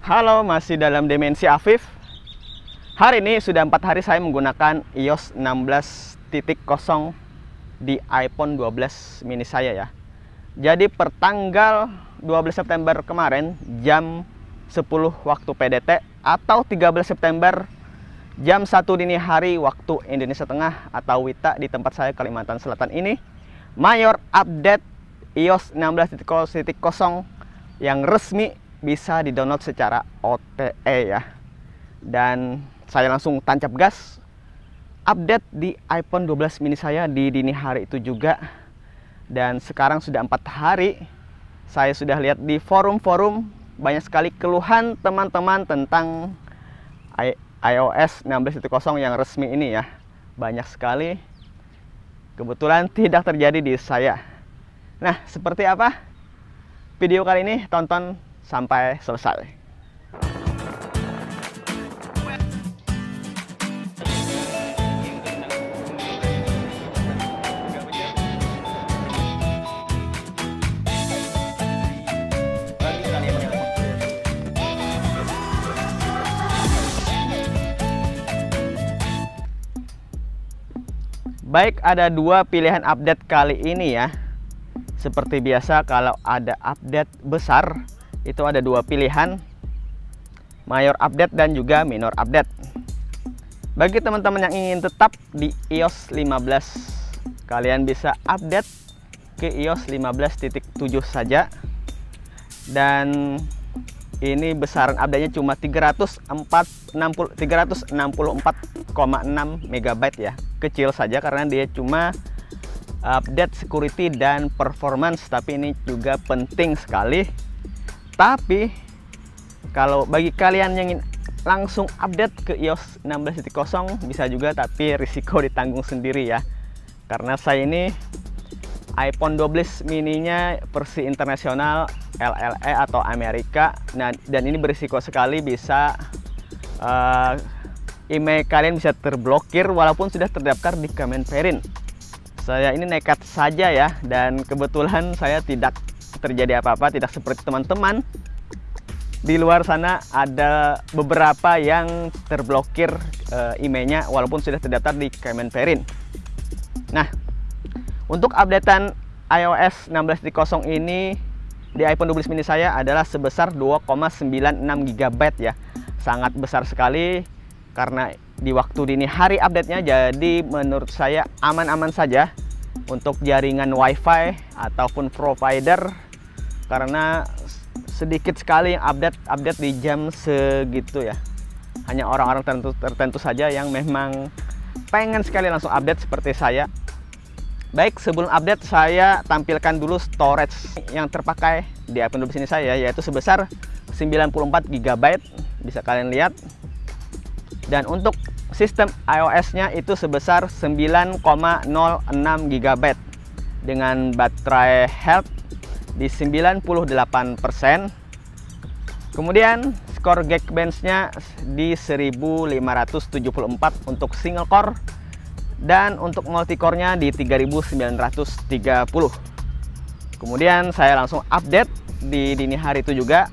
Halo, masih dalam Dimensi Afif. Hari ini sudah 4 hari saya menggunakan iOS 16.0 di iPhone 12 mini saya ya. Jadi per tanggal 12 September kemarin jam 10 waktu PDT atau 13 September jam 1 dini hari waktu Indonesia Tengah atau WITA di tempat saya Kalimantan Selatan ini, mayor update iOS 16.0 yang resmi bisa di-download secara OTE ya. Dan saya langsung tancap gas update di iPhone 12 mini saya di dini hari itu juga. Dan sekarang sudah 4 hari saya sudah lihat di forum-forum banyak sekali keluhan teman-teman tentang iOS 16.0 yang resmi ini ya. Banyak sekali. Kebetulan tidak terjadi di saya. Nah, seperti apa video kali ini? Tonton sampai selesai. Baik, ada dua pilihan update kali ini ya. Seperti biasa kalau ada update besar itu ada dua pilihan, mayor update dan juga minor update. Bagi teman-teman yang ingin tetap di iOS 15, kalian bisa update ke iOS 15.7 saja. Dan ini besaran update-nya cuma 364,6 MB ya. Kecil saja karena dia cuma update security dan performance, tapi ini juga penting sekali. Tapi kalau bagi kalian yang ingin langsung update ke iOS 16.0 bisa juga, tapi risiko ditanggung sendiri ya. Karena saya ini iPhone 12 mininya versi internasional LLE atau Amerika. Nah, dan ini berisiko sekali bisa email kalian bisa terblokir walaupun sudah terdaftar di Kemenperin. Saya ini nekat saja ya, dan kebetulan saya tidak terjadi apa-apa, tidak seperti teman-teman di luar sana. Ada beberapa yang terblokir emailnya walaupun sudah terdaftar di Kemenperin. Nah, untuk updatean iOS 16.0 ini di iPhone 12 mini saya adalah sebesar 2,96 GB ya. Sangat besar sekali karena di waktu dini hari update-nya, jadi menurut saya aman-aman saja untuk jaringan WiFi ataupun provider, karena sedikit sekali yang update di jam segitu ya. Hanya orang-orang tertentu saja yang memang pengen sekali langsung update seperti saya. Baik, sebelum update saya tampilkan dulu storage yang terpakai di iPhone 12 ini saya, yaitu sebesar 94 GB, bisa kalian lihat. Dan untuk sistem iOS-nya itu sebesar 9,06 GB dengan baterai health di 98%. Kemudian skor Geekbench-nya di 1574 untuk single core, dan untuk multicore-nya di 3930. Kemudian saya langsung update di dini hari itu juga,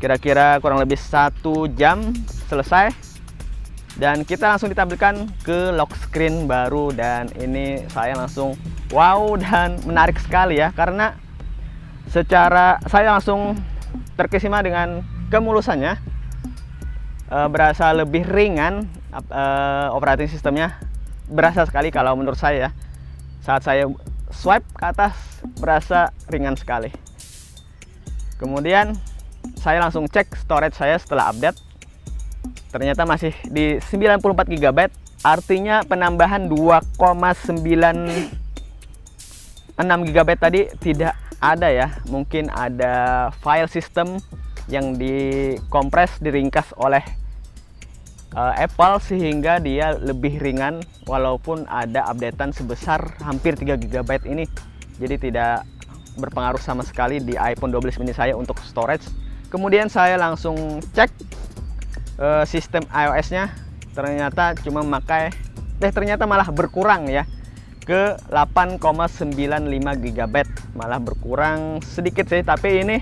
kira-kira kurang lebih 1 jam selesai. Dan kita langsung ditampilkan ke lock screen baru, dan ini saya langsung wow dan menarik sekali ya, karena saya langsung terkesima dengan kemulusannya. Berasa lebih ringan, operating sistemnya berasa sekali kalau menurut saya ya. Saat saya swipe ke atas berasa ringan sekali. Kemudian saya langsung cek storage saya setelah update. Ternyata masih di 94 GB, artinya penambahan 2,96 GB tadi tidak ada ya. Mungkin ada file system yang dikompres, diringkas oleh Apple sehingga dia lebih ringan, walaupun ada updatean sebesar hampir 3 GB ini. Jadi tidak berpengaruh sama sekali di iPhone 12 mini saya untuk storage. Kemudian saya langsung cek sistem iOS-nya, ternyata cuma ternyata malah berkurang ya ke 8,95 GB, malah berkurang sedikit sih, tapi ini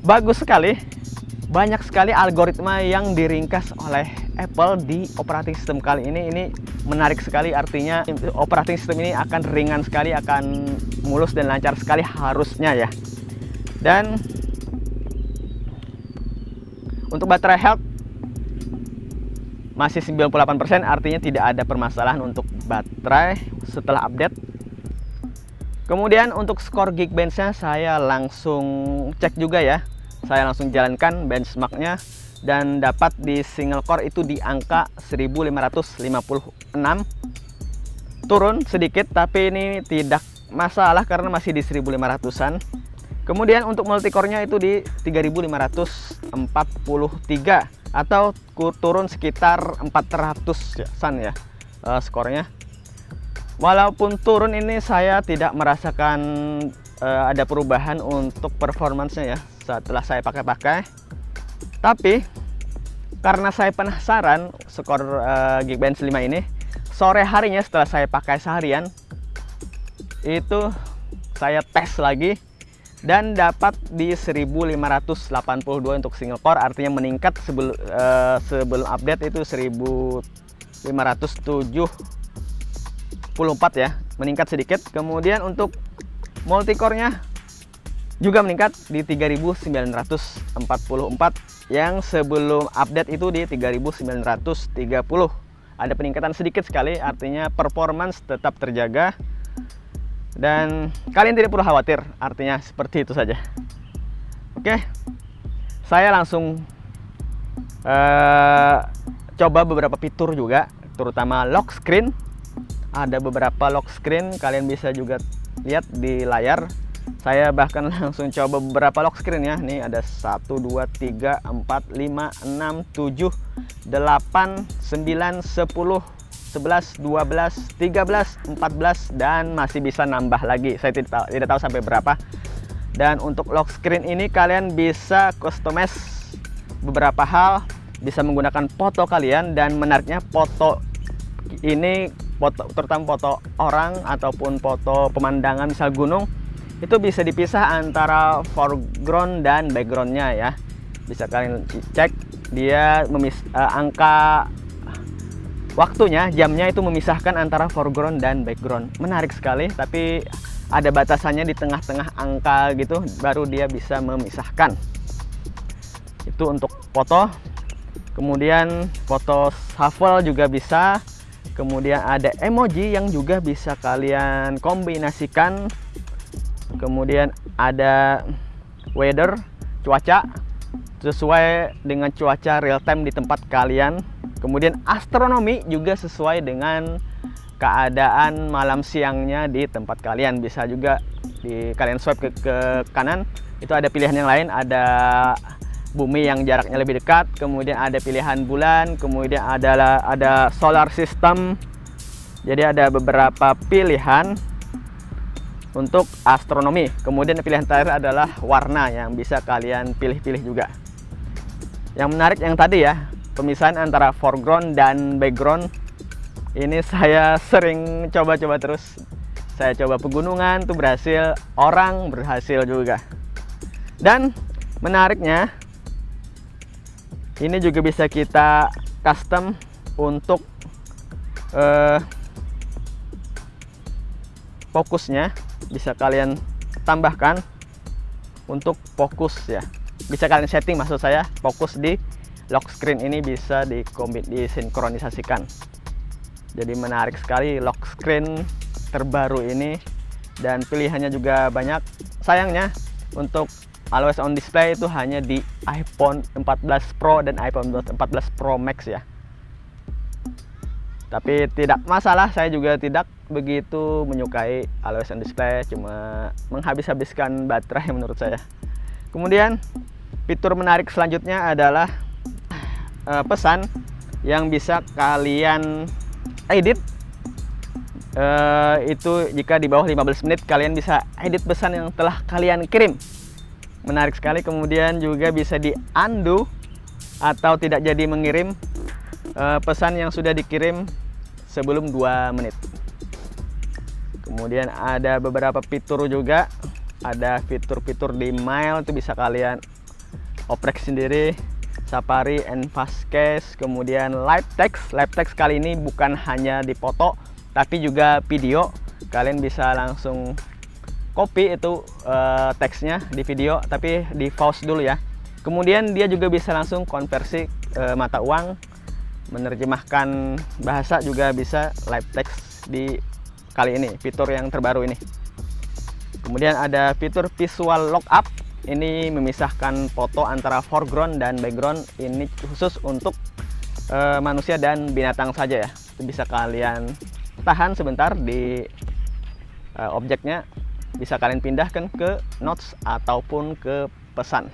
bagus sekali banyak sekali algoritma yang diringkas oleh Apple di operating system kali ini. Ini menarik sekali, artinya operating system ini akan ringan sekali, akan mulus dan lancar sekali harusnya ya. Dan untuk baterai health masih 98%, artinya tidak ada permasalahan untuk baterai setelah update. Kemudian untuk skor Geekbench-nya saya langsung cek juga ya. Saya langsung jalankan benchmarknya dan dapat di single core itu di angka 1556. Turun sedikit tapi ini tidak masalah karena masih di 1500-an. Kemudian untuk multicore-nya itu di 3543 atau turun sekitar 400-an ya skornya. Walaupun turun ini saya tidak merasakan ada perubahan untuk performance-nya ya setelah saya pakai-pakai. Tapi karena saya penasaran skor Geekbench 5 ini, sore harinya setelah saya pakai seharian itu saya tes lagi dan dapat di 1582 untuk single core, artinya meningkat sebelum update itu 1574 ya, meningkat sedikit. Kemudian untuk multicore-nya juga meningkat di 3944 yang sebelum update itu di 3930. Ada peningkatan sedikit sekali, artinya performance tetap terjaga dan kalian tidak perlu khawatir, artinya seperti itu saja. Oke, saya langsung coba beberapa fitur juga, terutama lock screen. Ada beberapa lock screen, kalian bisa juga lihat di layar. Saya bahkan langsung coba beberapa lock screen ya. Nih ada 1, 2, 3, 4, 5, 6, 7, 8, 9, 10, 11, 12, 13, 14 dan masih bisa nambah lagi. Saya tidak tahu sampai berapa. Dan untuk lock screen ini kalian bisa customize beberapa hal, bisa menggunakan foto kalian, dan menariknya foto ini terutama foto orang ataupun foto pemandangan misal gunung itu bisa dipisah antara foreground dan backgroundnya ya. Bisa kalian cek, dia angka waktunya, jamnya itu memisahkan antara foreground dan background. Menarik sekali, tapi ada batasannya di tengah-tengah angka gitu, baru dia bisa memisahkan. Itu untuk foto. Kemudian foto shuffle juga bisa. Kemudian ada emoji yang juga bisa kalian kombinasikan. Kemudian ada weather, cuaca, sesuai dengan cuaca real time di tempat kalian. Kemudian astronomi juga sesuai dengan keadaan malam siangnya di tempat kalian. Bisa juga kalian swipe ke kanan, itu ada pilihan yang lain, ada bumi yang jaraknya lebih dekat, kemudian ada pilihan bulan, kemudian ada solar system. Jadi ada beberapa pilihan untuk astronomi. Kemudian pilihan terakhir adalah warna yang bisa kalian pilih-pilih juga. Yang menarik yang tadi ya, pemisahan antara foreground dan background. Ini saya sering coba-coba terus. Saya coba pegunungan tuh berhasil, orang berhasil juga. Dan menariknya, ini juga bisa kita custom untuk fokusnya. Bisa kalian tambahkan untuk fokus ya. Bisa kalian setting, maksud saya fokus di lock screen ini bisa disinkronisasikan. Jadi menarik sekali lock screen terbaru ini, dan pilihannya juga banyak. Sayangnya untuk always on display itu hanya di iPhone 14 Pro dan iPhone 14 Pro Max ya. Tapi tidak masalah, saya juga tidak begitu menyukai always on display, cuma menghabis-habiskan baterai menurut saya. Kemudian fitur menarik selanjutnya adalah pesan yang bisa kalian edit. Itu jika di bawah 15 menit kalian bisa edit pesan yang telah kalian kirim. Menarik sekali. Kemudian juga bisa di undo atau tidak jadi mengirim pesan yang sudah dikirim sebelum 2 menit. Kemudian ada beberapa fitur juga, ada fitur-fitur di mail itu bisa kalian oprek sendiri, Safari, Envascase, kemudian live text. Live text kali ini bukan hanya di foto, tapi juga video. Kalian bisa langsung copy itu teksnya di video, tapi di pause dulu ya. Kemudian dia juga bisa langsung konversi mata uang, menerjemahkan bahasa juga bisa live text di kali ini, fitur yang terbaru ini. Kemudian ada fitur visual lockup. Ini memisahkan foto antara foreground dan background. Ini khusus untuk manusia dan binatang saja ya. Bisa kalian tahan sebentar di objeknya. Bisa kalian pindahkan ke notes ataupun ke pesan.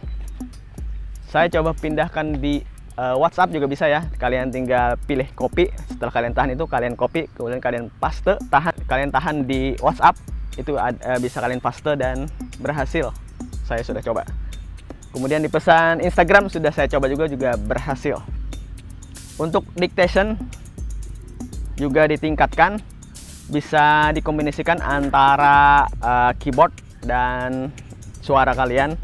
Saya coba pindahkan di WhatsApp juga bisa ya. Kalian tinggal pilih copy. Setelah kalian tahan itu kalian copy, kemudian kalian paste. Kalian tahan di WhatsApp, itu bisa kalian paste dan berhasil. Saya sudah coba. Kemudian di pesan Instagram sudah saya coba juga berhasil. Untuk dictation juga ditingkatkan, bisa dikombinasikan antara keyboard dan suara kalian,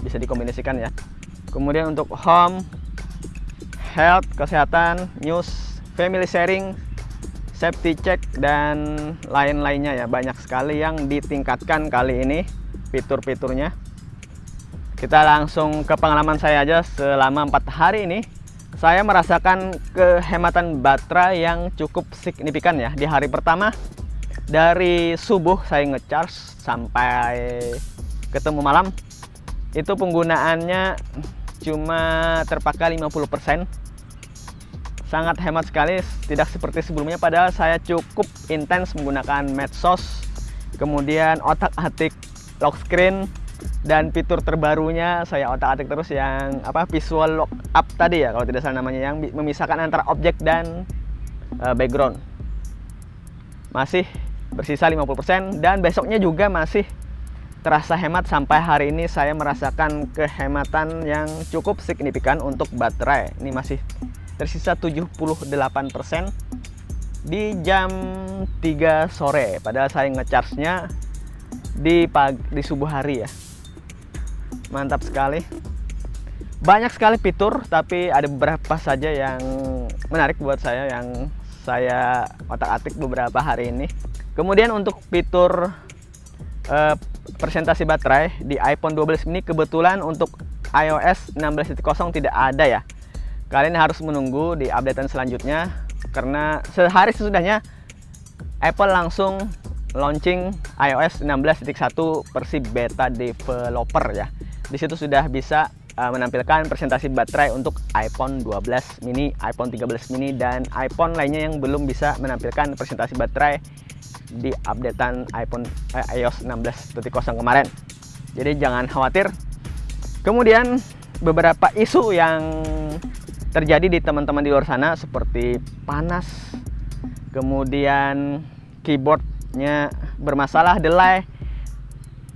bisa dikombinasikan ya. Kemudian untuk home, health, kesehatan, news, family sharing, safety check, dan lain-lainnya ya. Banyak sekali yang ditingkatkan kali ini fitur-fiturnya. Kita langsung ke pengalaman saya aja. Selama 4 hari ini saya merasakan kehematan baterai yang cukup signifikan ya. Di hari pertama dari subuh saya ngecharge sampai ketemu malam, itu penggunaannya cuma terpakai 50%. Sangat hemat sekali, tidak seperti sebelumnya. Padahal saya cukup intens menggunakan medsos, kemudian otak-atik lock screen, dan fitur terbarunya saya otak-atik terus yang visual lockup tadi ya, kalau tidak salah namanya, yang memisahkan antara objek dan background. Masih bersisa 50%, dan besoknya juga masih terasa hemat. Sampai hari ini saya merasakan kehematan yang cukup signifikan untuk baterai. Ini masih tersisa 78% di jam 3 sore. Padahal saya ngecharge-nya di subuh hari ya. Mantap sekali. Banyak sekali fitur, tapi ada beberapa saja yang menarik buat saya, yang saya otak-atik beberapa hari ini. Kemudian untuk fitur presentasi baterai di iPhone 12 mini, kebetulan untuk iOS 16.0 tidak ada ya. Kalian harus menunggu di updatean selanjutnya, karena sehari sesudahnya Apple langsung launching iOS 16.1 versi beta developer ya. Di situ sudah bisa menampilkan presentasi baterai untuk iPhone 12 mini, iPhone 13 mini, dan iPhone lainnya yang belum bisa menampilkan presentasi baterai di updatean iOS 16.0 kemarin. Jadi jangan khawatir. Kemudian beberapa isu yang terjadi di teman-teman di luar sana seperti panas, kemudian keyboardnya bermasalah, delay,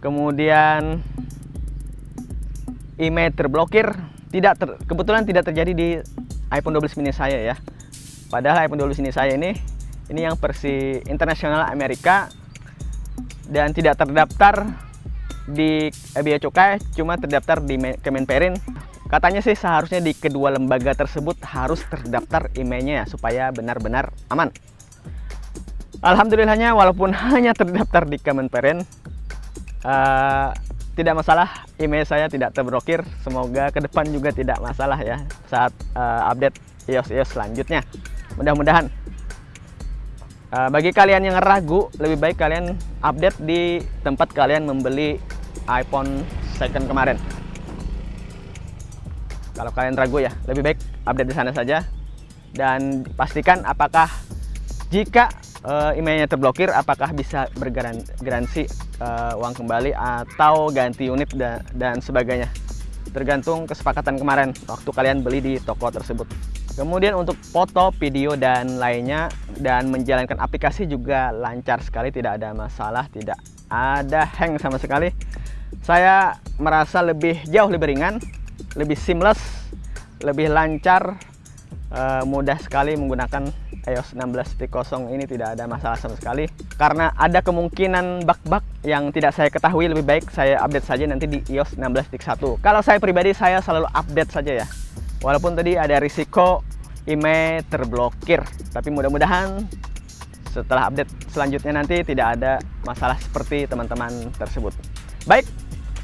kemudian email terblokir, kebetulan tidak terjadi di iPhone 12 mini saya ya. Padahal iPhone 12 mini saya ini yang versi internasional Amerika dan tidak terdaftar di bea cukai, cuma terdaftar di Kemenperin. Katanya sih seharusnya di kedua lembaga tersebut harus terdaftar emailnya ya, supaya benar-benar aman. Alhamdulillahnya walaupun hanya terdaftar di Kemenperin, tidak masalah, email saya tidak terblokir. Semoga ke depan juga tidak masalah ya saat update iOS selanjutnya. Mudah-mudahan. Bagi kalian yang ragu, lebih baik kalian update di tempat kalian membeli iPhone second kemarin. Kalau kalian ragu ya, lebih baik update di sana saja. Dan pastikan apakah jika emailnya terblokir, apakah bisa bergaransi uang kembali atau ganti unit dan sebagainya. Tergantung kesepakatan kemarin waktu kalian beli di toko tersebut. Kemudian untuk foto, video, dan lainnya, dan menjalankan aplikasi juga lancar sekali, tidak ada masalah, tidak ada hang sama sekali. Saya merasa jauh lebih ringan, lebih seamless, lebih lancar, mudah sekali menggunakan iOS 16.0 ini, tidak ada masalah sama sekali. Karena ada kemungkinan bug-bug yang tidak saya ketahui, lebih baik saya update saja nanti di iOS 16.1. Kalau saya pribadi, saya selalu update saja ya. Walaupun tadi ada risiko email terblokir, tapi mudah-mudahan setelah update selanjutnya nanti tidak ada masalah seperti teman-teman tersebut. Baik,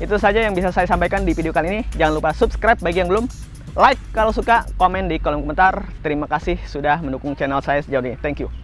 itu saja yang bisa saya sampaikan di video kali ini. Jangan lupa subscribe bagi yang belum, like kalau suka, komen di kolom komentar. Terima kasih sudah mendukung channel saya sejauh ini. Thank you.